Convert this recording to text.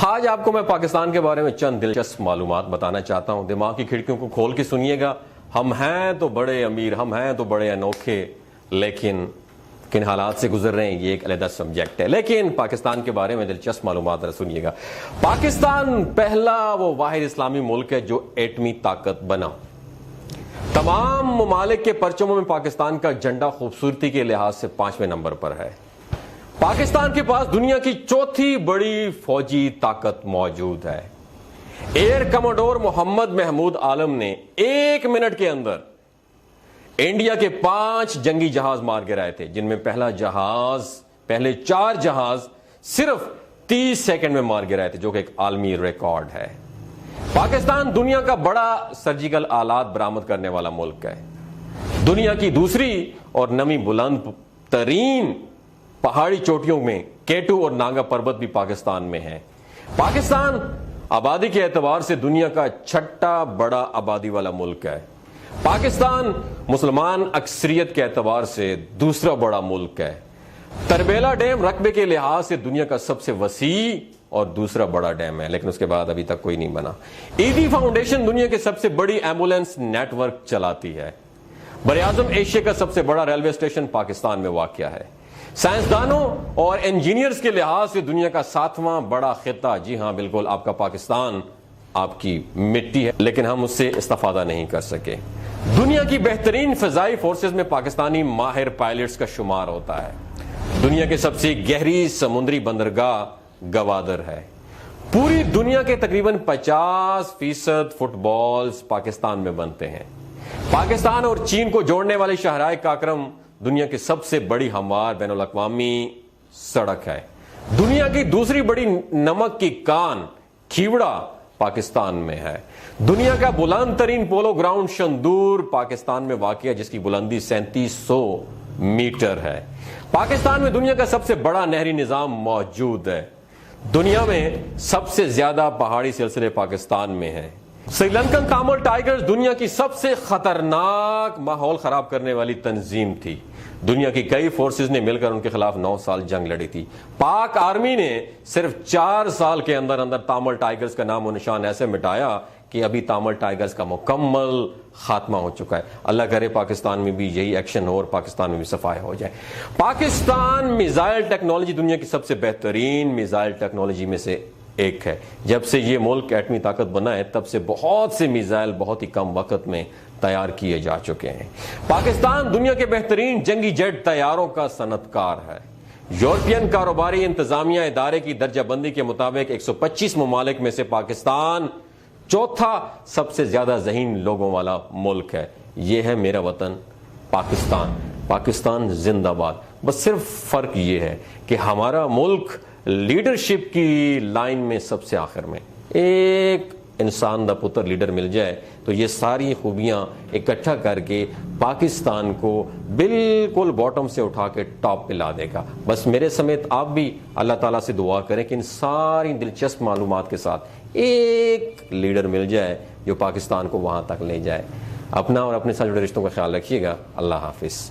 آج آپ کو میں پاکستان کے بارے میں چند دلچسپ معلومات بتانا چاہتا ہوں. دماغ کی کھڑکیوں کو کھول کے سنیے گا. ہم ہیں تو بڑے امیر, ہم ہیں تو بڑے انوکھے, لیکن کن حالات سے گزر رہے ہیں یہ ایک علیحدہ سبجیکٹ ہے. لیکن پاکستان کے بارے میں دلچسپ معلومات سنیے گا. پاکستان پہلا وہ واحد اسلامی ملک ہے جو ایٹمی طاقت بنا. تمام ممالک کے پرچموں میں پاکستان کا جھنڈا خوبصورتی کے لحاظ سے 5ویں نمبر پر ہے. پاکستان کے پاس دنیا کی چوتھی بڑی فوجی طاقت موجود ہے. ایئر کموڈور محمد محمود عالم نے 1 منٹ کے اندر انڈیا کے 5 جنگی جہاز مار گرائے تھے, جن میں پہلے 4 جہاز صرف 30 سیکنڈ میں مار گرائے تھے, جو کہ ایک عالمی ریکارڈ ہے. پاکستان دنیا کا بڑا سرجیکل آلات برآمد کرنے والا ملک ہے. دنیا کی دوسری اور نمی بلند ترین پہاڑی چوٹیوں میں K2 اور ناگا پربت بھی پاکستان میں ہے. پاکستان آبادی کے اعتبار سے دنیا کا 6واں بڑا آبادی والا ملک ہے. پاکستان مسلمان اکثریت کے اعتبار سے دوسرا بڑا ملک ہے. تربیلا ڈیم رقبے کے لحاظ سے دنیا کا سب سے وسیع اور دوسرا بڑا ڈیم ہے, لیکن اس کے بعد ابھی تک کوئی نہیں بنا. ایدی فاؤنڈیشن دنیا کے سب سے بڑی ایمبولینس نیٹ ورک چلاتی ہے. براعظم ایشیا کا سب سے بڑا ریلوے اسٹیشن پاکستان میں واقع ہے. سائنسدانوں اور انجینئرز کے لحاظ سے دنیا کا 7واں بڑا خطہ, جی ہاں بالکل, آپ کا پاکستان آپ کی مٹی ہے, لیکن ہم اس سے استفادہ نہیں کر سکے. دنیا کی بہترین فضائی فورسز میں پاکستانی ماہر پائلٹس کا شمار ہوتا ہے. دنیا کے سب سے گہری سمندری بندرگاہ گوادر ہے. پوری دنیا کے تقریباً 50% فٹ بالز پاکستان میں بنتے ہیں. پاکستان اور چین کو جوڑنے والی شاہراہ کاکرم دنیا کی سب سے بڑی ہموار بین الاقوامی سڑک ہے. دنیا کی دوسری بڑی نمک کی کان کھیوڑا پاکستان میں ہے. دنیا کا بلند ترین پولو گراؤنڈ شندور پاکستان میں واقع ہے, جس کی بلندی 3700 میٹر ہے. پاکستان میں دنیا کا سب سے بڑا نہری نظام موجود ہے. دنیا میں سب سے زیادہ پہاڑی سلسلے پاکستان میں ہیں. سری لنکن تامل ٹائیگرز دنیا کی سب سے خطرناک ماحول خراب کرنے والی تنظیم تھی. دنیا کی کئی فورسز نے مل کر ان کے خلاف 9 سال جنگ لڑی تھی. پاک آرمی نے صرف 4 سال کے اندر تامل ٹائیگرز کا نام و نشان ایسے مٹایا کہ ابھی تامل ٹائیگرز کا مکمل خاتمہ ہو چکا ہے. اللہ کرے پاکستان میں بھی یہی ایکشن ہو اور پاکستان میں بھی صفائی ہو جائے. پاکستان میزائل ٹیکنالوجی دنیا کی سب سے بہترین میزائل ٹیکنالوجی میں سے ایک ہے. جب سے یہ ملک ایٹمی طاقت بنا ہے تب سے بہت سے میزائل بہت ہی کم وقت میں تیار کیے جا چکے ہیں. پاکستان دنیا کے بہترین جنگی جیٹ طیاروں کا صنعت کار ہے. یورپین کاروباری انتظامیہ ادارے کی درجہ بندی کے مطابق 125 ممالک میں سے پاکستان 4تھا سب سے زیادہ ذہین لوگوں والا ملک ہے. یہ ہے میرا وطن پاکستان. پاکستان زندہ باد. بس صرف فرق یہ ہے کہ ہمارا ملک لیڈرشپ کی لائن میں سب سے آخر میں. ایک انسان دا پتر لیڈر مل جائے تو یہ ساری خوبیاں اکٹھا کر کے پاکستان کو بالکل باٹم سے اٹھا کے ٹاپ پہ لا دے گا. بس میرے سمیت آپ بھی اللہ تعالیٰ سے دعا کریں کہ ان ساری دلچسپ معلومات کے ساتھ ایک لیڈر مل جائے جو پاکستان کو وہاں تک لے جائے. اپنا اور اپنے ساتھ جڑے رشتوں کا خیال رکھیے گا. اللہ حافظ.